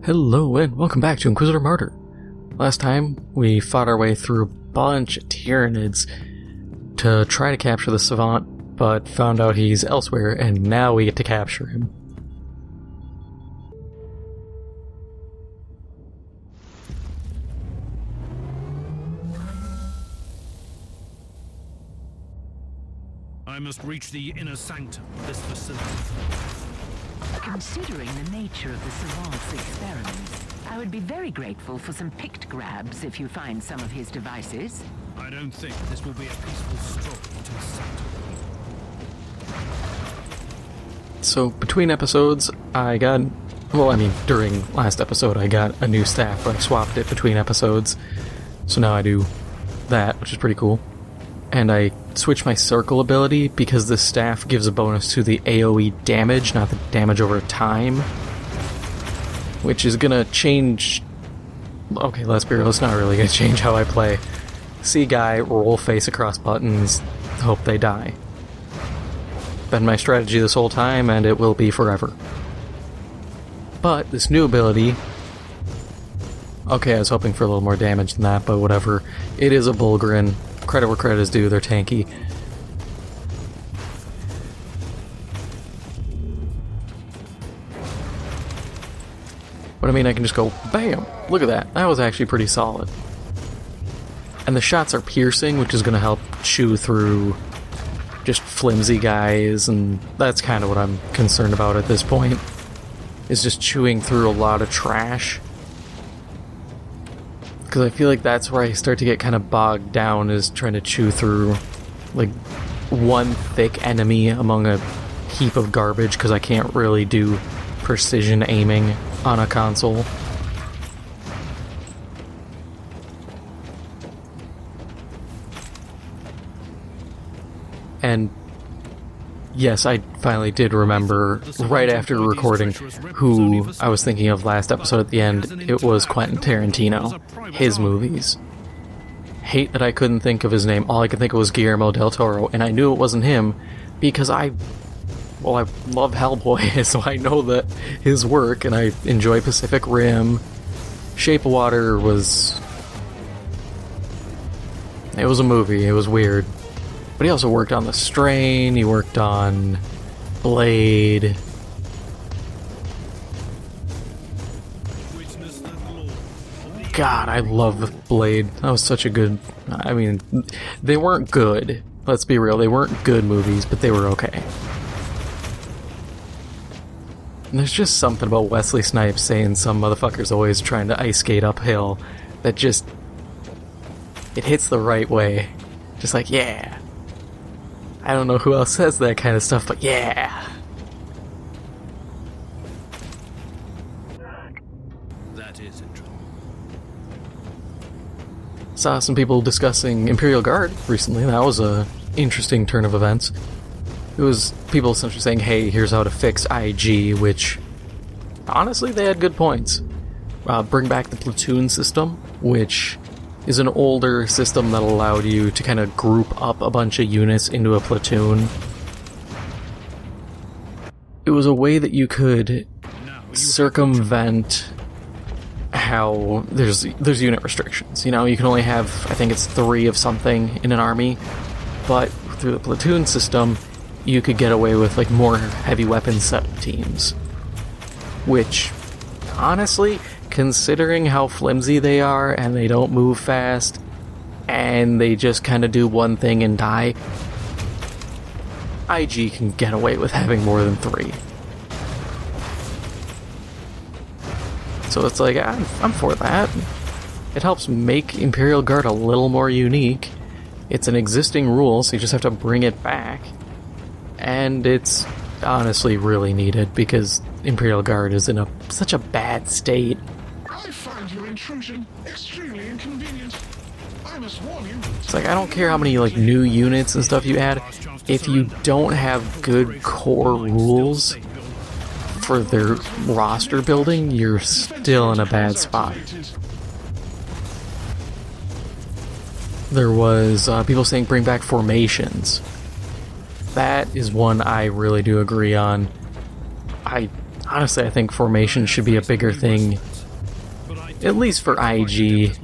Hello and welcome back to Inquisitor Martyr. Last time we fought our way through a bunch of Tyranids to try to capture the Savant, but found out he's elsewhere and now we get to capture him. I must reach the inner sanctum of this facility. Considering the nature of the Savant's experiments, I would be very grateful for some picked grabs if you find some of his devices. I don't think this will be a peaceful stroll into the sanctum. So between episodes, during last episode I got a new staff, but I swapped it between episodes. So now I do that, which is pretty cool. And I switched my circle ability because the staff gives a bonus to the AoE damage, not the damage over time. Which is gonna change... Okay, let's be real, it's not really gonna change how I play. See guy, roll face across buttons, hope they die. Been my strategy this whole time, and it will be forever. But this new ability... Okay, I was hoping for a little more damage than that, but whatever. It is a Bulgarin. Credit where credit is due, they're tanky. But I mean, I can just go, BAM! Look at that, that was actually pretty solid. And the shots are piercing, which is going to help chew through just flimsy guys, and that's kind of what I'm concerned about at this point. Is just chewing through a lot of trash. Because I feel like that's where I start to get kind of bogged down, is trying to chew through, like, one thick enemy among a heap of garbage, because I can't really do precision aiming on a console. And yes, I finally did remember, right after recording, who I was thinking of last episode at the end. It was Quentin Tarantino. His movies. Hate that I couldn't think of his name. All I could think of was Guillermo del Toro, and I knew it wasn't him because I love Hellboy, so I know that his work, and I enjoy Pacific Rim. Shape of Water was... It was a movie, it was weird. But he also worked on The Strain, he worked on Blade. God, I love Blade. That was such a good... I mean, they weren't good. Let's be real, they weren't good movies, but they were okay. And there's just something about Wesley Snipes saying some motherfucker's always trying to ice skate uphill that just... It hits the right way. Just like, yeah. I don't know who else says that kind of stuff, but yeah. That is interesting. Saw some people discussing Imperial Guard recently. That was a interesting turn of events. It was people essentially saying, hey, here's how to fix IG, which, honestly, they had good points. Bring back the platoon system, which is an older system that allowed you to kind of group up a bunch of units into a platoon. It was a way that you could circumvent how there's unit restrictions. You know, you can only have, I think it's 3 of something in an army, but through the platoon system, you could get away with like more heavy weapon set teams. Which, honestly, considering how flimsy they are, and they don't move fast, and they just kind of do one thing and die, IG can get away with having more than 3. So it's like, I'm for that. It helps make Imperial Guard a little more unique. It's an existing rule, so you just have to bring it back. And it's honestly really needed, because Imperial Guard is in such a bad state. I find your intrusion extremely inconvenient. I must warn you. It's like, I don't care how many like new units and stuff you add, if you don't have good core rules for their roster building, you're still in a bad spot. There was people saying bring back formations. That is one I really do agree on. I Honestly, I think formation should be a bigger thing, at least for IG.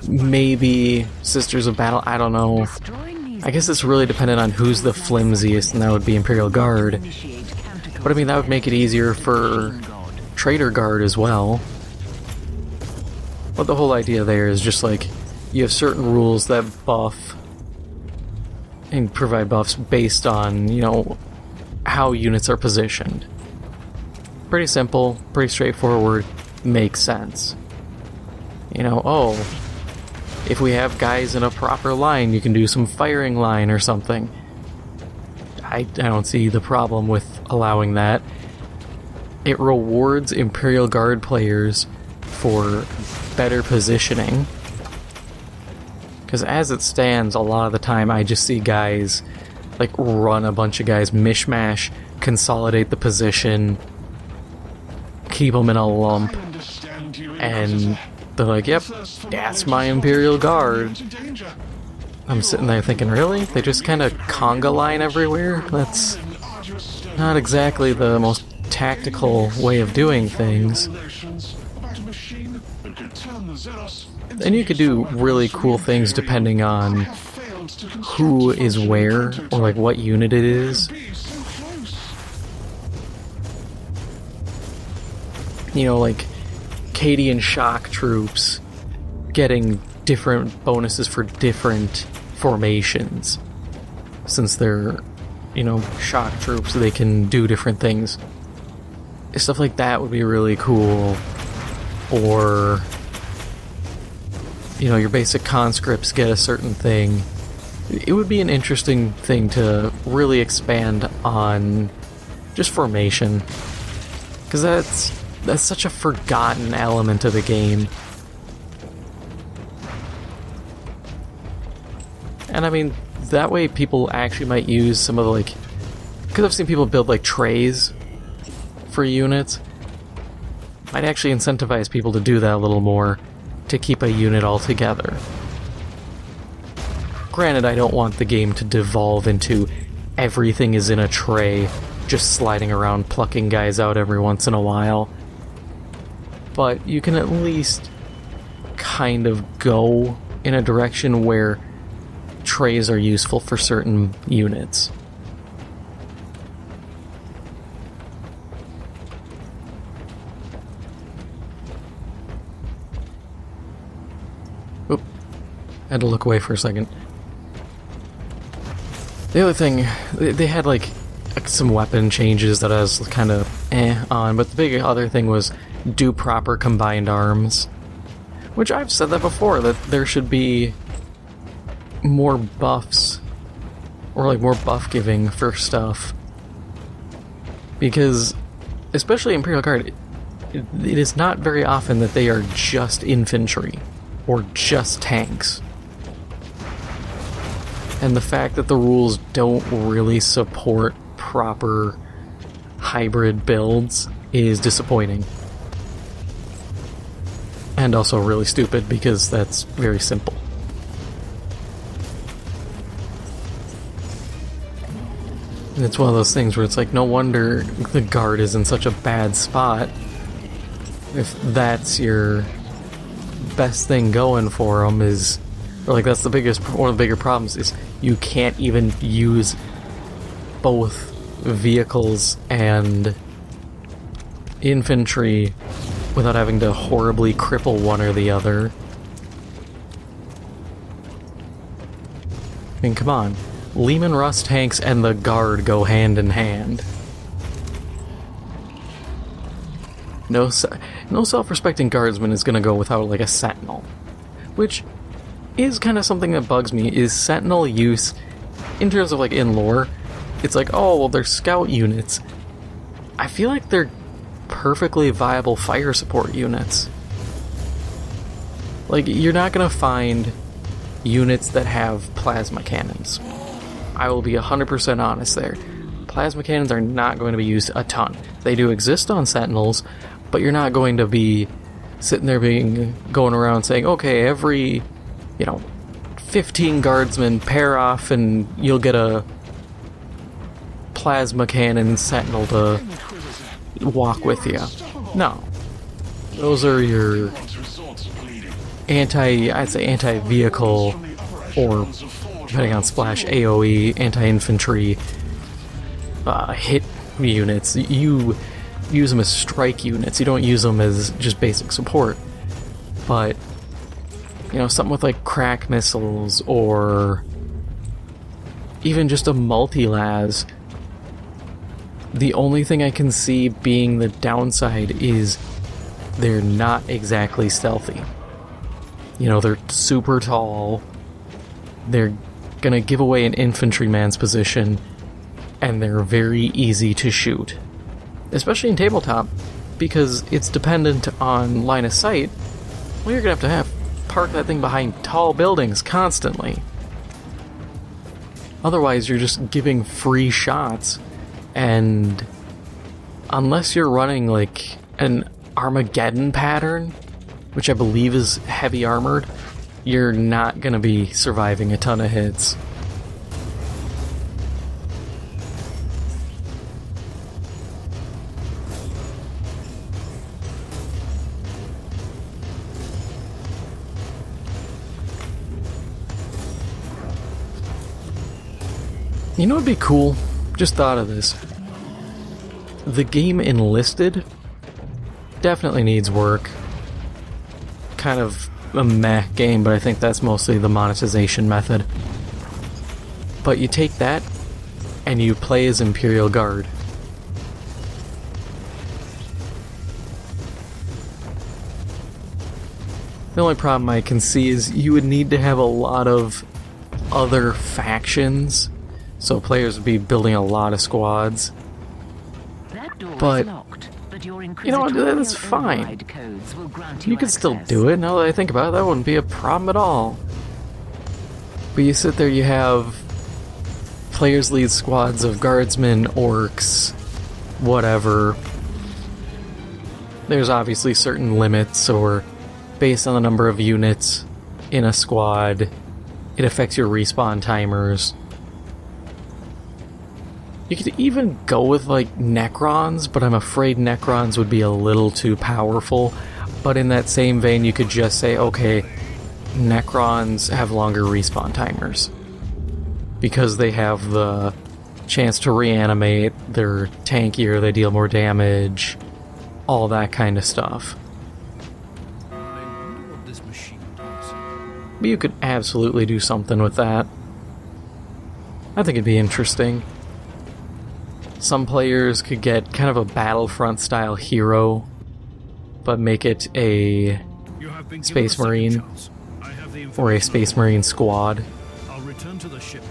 Maybe Sisters of Battle, I don't know. I guess it's really dependent on who's the flimsiest, and that would be Imperial Guard. But I mean, that would make it easier for Traitor Guard as well. But the whole idea there is just like, you have certain rules that buff and provide buffs based on, you know, how units are positioned. Pretty simple, pretty straightforward, makes sense. You know, oh, if we have guys in a proper line, you can do some firing line or something. I don't see the problem with allowing that. It rewards Imperial Guard players for better positioning. Because as it stands, a lot of the time I just see guys like run a bunch of guys, mishmash, consolidate the position, keep them in a lump, and they're like, yep, that's my Imperial Guard. I'm sitting there thinking, really? They just kind of conga line everywhere? That's not exactly the most tactical way of doing things. And you could do really cool things depending on who is where, or like what unit it is. You know, like Cadian shock troops getting different bonuses for different formations. Since they're, you know, shock troops, they can do different things. Stuff like that would be really cool. Or, you know, your basic conscripts get a certain thing. It would be an interesting thing to really expand on just formation. Because that's such a forgotten element of the game. And I mean, that way people actually might use some of the, like... Because I've seen people build, like, trays for units. Might actually incentivize people to do that a little more to keep a unit all together. Granted, I don't want the game to devolve into everything is in a tray, just sliding around plucking guys out every once in a while. But you can at least kind of go in a direction where trays are useful for certain units. Oop. Had to look away for a second. The other thing, they had like some weapon changes that I was kind of on, but the big other thing was do proper combined arms. Which I've said that before, that there should be more buffs, or like more buff giving for stuff. Because, especially Imperial Guard, it is not very often that they are just infantry, or just tanks. And the fact that the rules don't really support proper hybrid builds is disappointing. And also really stupid, because that's very simple. And it's one of those things where it's like, no wonder the Guard is in such a bad spot if that's your best thing going for them, is, or like that's the biggest, one of the bigger problems is you can't even use both vehicles and infantry without having to horribly cripple one or the other. I mean, come on. Lehman Russ tanks and the Guard go hand in hand. No self-respecting guardsman is gonna go without, like, a sentinel. Which is kind of something that bugs me, is sentinel use, in terms of, like, in lore. It's like, oh, well, they're scout units. I feel like they're perfectly viable fire support units. Like, you're not gonna find units that have plasma cannons. I will be 100% honest there. Plasma cannons are not going to be used a ton. They do exist on Sentinels, but you're not going to be sitting there going around saying, okay, every, 15 guardsmen pair off and you'll get a plasma cannon Sentinel to walk with you. No. Those are your I'd say anti-vehicle, or depending on splash, AoE, anti-infantry hit units. You use them as strike units. You don't use them as just basic support. But, you know, something with like crack missiles, or even just a multi-las, the only thing I can see being the downside is they're not exactly stealthy. You know, they're super tall, they're gonna give away an infantryman's position, and they're very easy to shoot. Especially in tabletop, because it's dependent on line of sight. Well, you're gonna have park that thing behind tall buildings constantly. Otherwise, you're just giving free shots, and unless you're running like an Armageddon pattern, which I believe is heavy armored, you're not gonna be surviving a ton of hits. You know what'd be cool? Just thought of this. The game Enlisted definitely needs work. Kind of a meh game, but I think that's mostly the monetization method. But you take that, and you play as Imperial Guard. The only problem I can see is you would need to have a lot of other factions, so players would be building a lot of squads. That door But is locked, but your you know what, that's fine. override codes will grant You could still do it. Now that I think about it, that wouldn't be a problem at all. But you sit there, you have players lead squads of guardsmen, orcs, whatever. There's obviously certain limits, or based on the number of units in a squad, it affects your respawn timers. You could even go with, like, Necrons, but I'm afraid Necrons would be a little too powerful. But in that same vein, you could just say, okay, Necrons have longer respawn timers. Because they have the chance to reanimate, they're tankier, they deal more damage, all that kind of stuff. I wonder what this machine does. But you could absolutely do something with that. I think it'd be interesting. Some players could get kind of a Battlefront-style hero, but make it a You have been given Space a second Marine, chance. I have the or a information. Space Marine squad. I'll return to the ship now.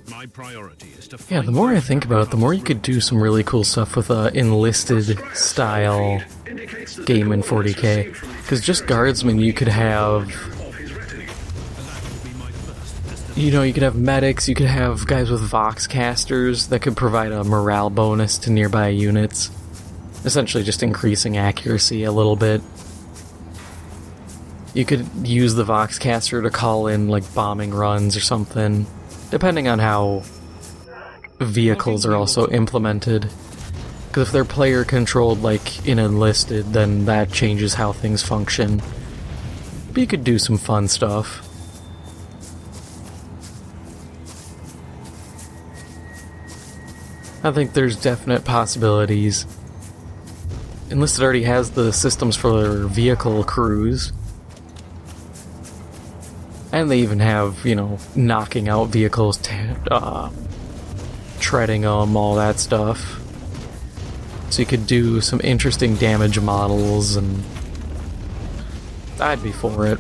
My priority is to Yeah, the more I think about it, the more you could do some really cool stuff with a enlisted style game in 40k. Because just guardsmen, you could have, you know, you could have medics, you could have guys with vox casters that could provide a morale bonus to nearby units. Essentially just increasing accuracy a little bit. You could use the vox caster to call in, like, bombing runs or something, depending on how vehicles are also implemented. Because if they're player controlled like in Enlisted, then that changes how things function. But you could do some fun stuff. I think there's definite possibilities. Enlisted already has the systems for their vehicle crews. And they even have, you know, knocking out vehicles, treading them, all that stuff. So you could do some interesting damage models, and I'd be for it.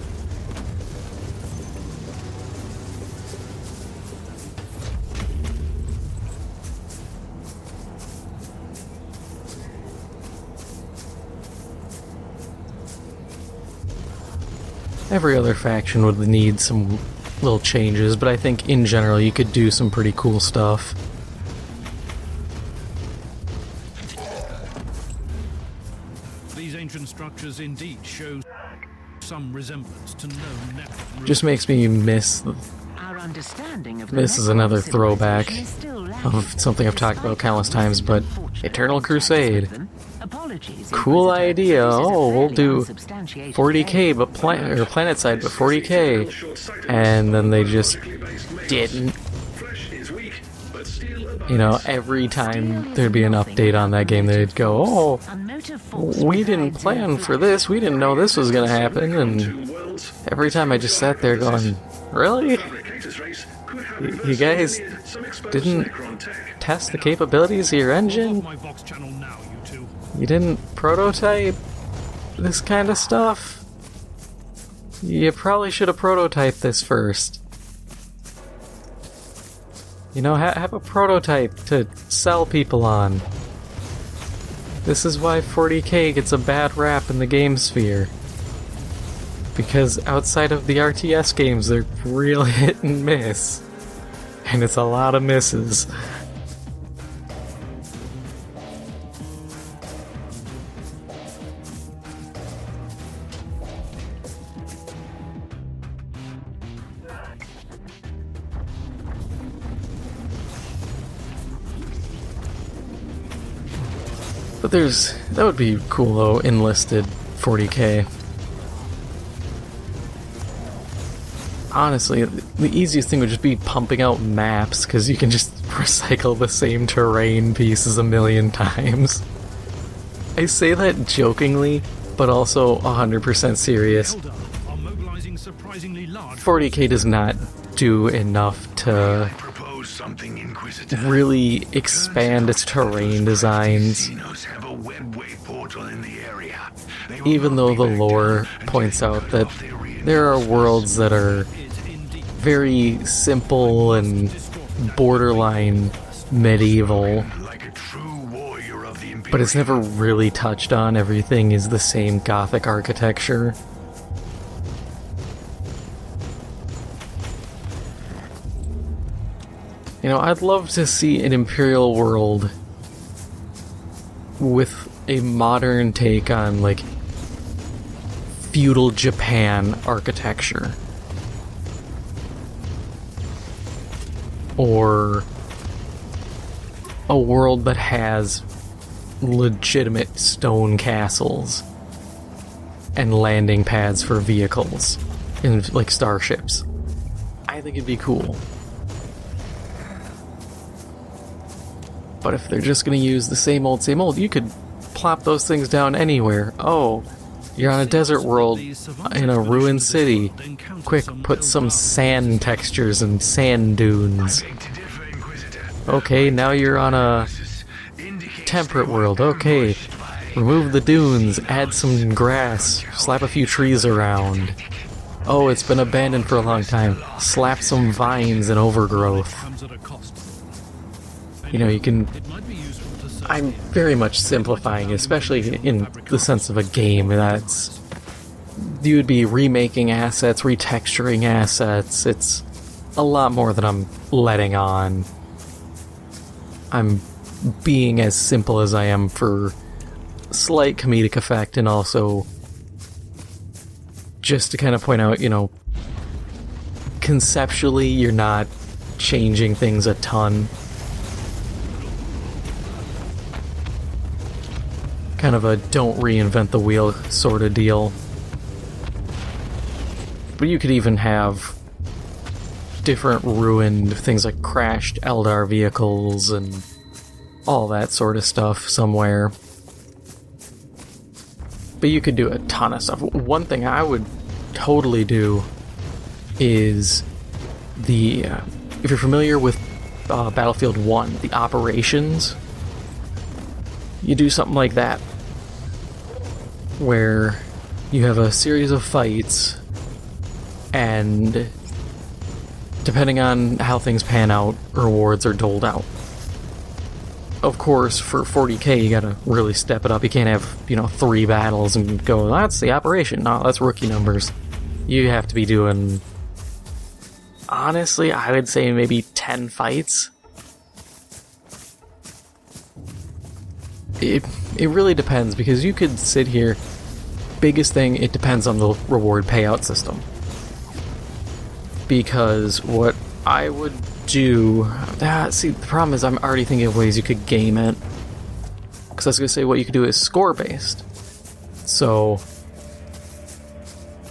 Every other faction would need some little changes, but I think in general you could do some pretty cool stuff. These ancient structures indeed show some resemblance to known network. Just makes me miss. Our understanding of This is another throwback of something I've talked about countless times, but Eternal Crusade. Cool idea. Oh, we'll do 40k, but planet side, but 40k, and then they just didn't. You know, every time there'd be an update on that game, they'd go, "Oh, we didn't plan for this. We didn't know this was gonna happen." And every time I just sat there going, "Really? You guys didn't test the capabilities of your engine? You didn't prototype this kind of stuff? You probably should have prototyped this first. You know, have a prototype to sell people on. This is why 40k gets a bad rap in the game sphere. Because outside of the RTS games, they're real hit and miss. And it's a lot of misses. But that would be cool though, enlisted 40k. Honestly, the easiest thing would just be pumping out maps, because you can just recycle the same terrain pieces a million times. I say that jokingly, but also 100% serious. 40k does not do enough to really expand its terrain designs. Even though the lore points out that there are worlds that are very simple and borderline medieval, but it's never really touched on. Everything is the same Gothic architecture. You know, I'd love to see an Imperial world with a modern take on, like, feudal Japan architecture. Or a world that has legitimate stone castles and landing pads for vehicles and, like, starships. I think it'd be cool. But if they're just gonna use the same old, you could plop those things down anywhere. Oh, you're on a desert world in a ruined city. Quick, put some sand textures and sand dunes. Okay, now you're on a temperate world. Okay, remove the dunes, add some grass, slap a few trees around. Oh, it's been abandoned for a long time. Slap some vines and overgrowth. You know, you can... I'm very much simplifying, especially in the sense of a game. That's... You would be remaking assets, retexturing assets. It's a lot more than I'm letting on. I'm being as simple as I am for slight comedic effect, and also just to kind of point out, you know, conceptually you're not changing things a ton. Kind of a don't reinvent the wheel sort of deal. But you could even have different ruined things like crashed Eldar vehicles and all that sort of stuff somewhere. But you could do a ton of stuff. One thing I would totally do is the... if you're familiar with Battlefield 1, the operations, you do something like that, where you have a series of fights, and depending on how things pan out, rewards are doled out. Of course, for 40k, you gotta really step it up. You can't have, 3 battles and go, that's the operation. No, that's rookie numbers. you have to be doing, honestly, I would say maybe 10 fights. It really depends, because you could sit here. Biggest thing, it depends on the reward payout system. Because what I would do... see, the problem is I'm already thinking of ways you could game it. Because I was going to say what you could do is score-based. So,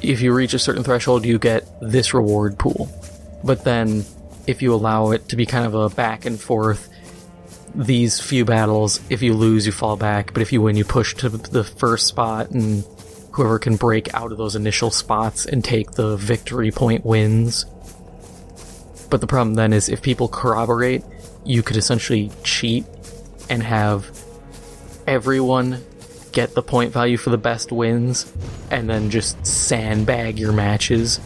if you reach a certain threshold, you get this reward pool. But then, if you allow it to be kind of a back and forth, these few battles, if you lose, you fall back, but if you win, you push to the first spot, and whoever can break out of those initial spots and take the victory point wins. But the problem then is if people corroborate, you could essentially cheat and have everyone get the point value for the best wins, and then just sandbag your matches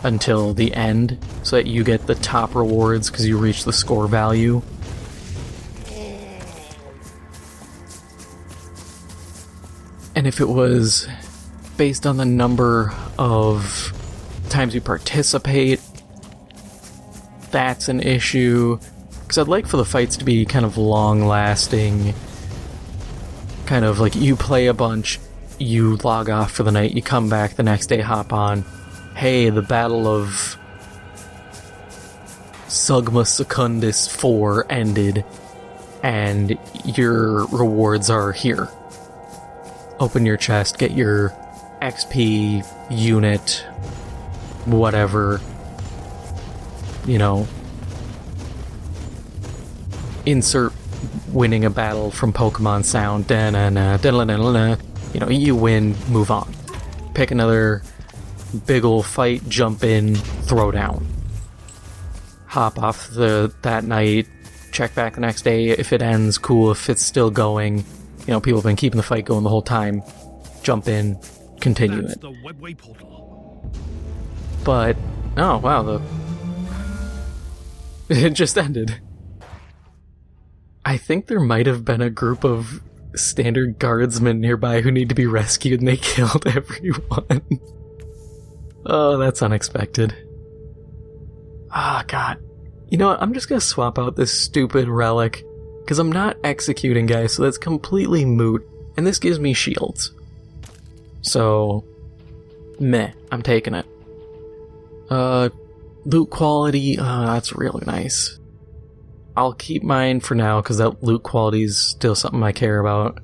until the end, so that you get the top rewards because you reach the score value. And if it was based on the number of times you participate, that's an issue. Because I'd like for the fights to be kind of long-lasting. Kind of like you play a bunch, you log off for the night, you come back the next day, hop on. Hey, the Battle of Sugma Secundus 4 ended, and your rewards are here. Open your chest, get your XP unit, whatever, you know, insert winning a battle from Pokemon sound, da-na-na, da-la-na-la-na. You know, you win, move on. Pick another big ol' fight, jump in, throw down. Hop off that night, check back the next day. If it ends, cool. If it's still going, you know, people have been keeping the fight going the whole time. Jump in, continue it. The webway portal. But, oh wow, it just ended. I think there might have been a group of standard guardsmen nearby who need to be rescued, and they killed everyone. Oh, that's unexpected. Ah, God. You know what, I'm just gonna swap out this stupid relic, because I'm not executing guys, so that's completely moot. And this gives me shields. So, meh, I'm taking it. Loot quality, that's really nice. I'll keep mine for now, because that loot quality is still something I care about.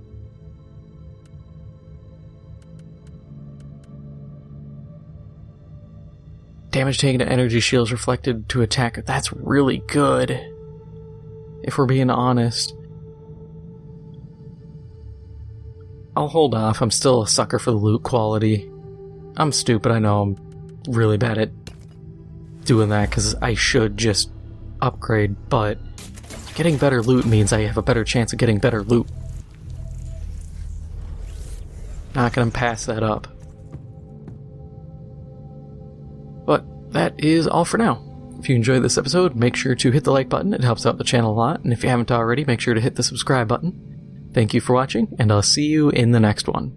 Damage taken to energy shields reflected to attack. That's really good, if we're being honest. I'll hold off. I'm still a sucker for the loot quality. I'm stupid, I know. I'm really bad at doing that, because I should just upgrade, but getting better loot means I have a better chance of getting better loot. Not gonna pass that up. But that is all for now. If you enjoyed this episode, make sure to hit the like button. It helps out the channel a lot. And if you haven't already, make sure to hit the subscribe button. Thank you for watching, and I'll see you in the next one.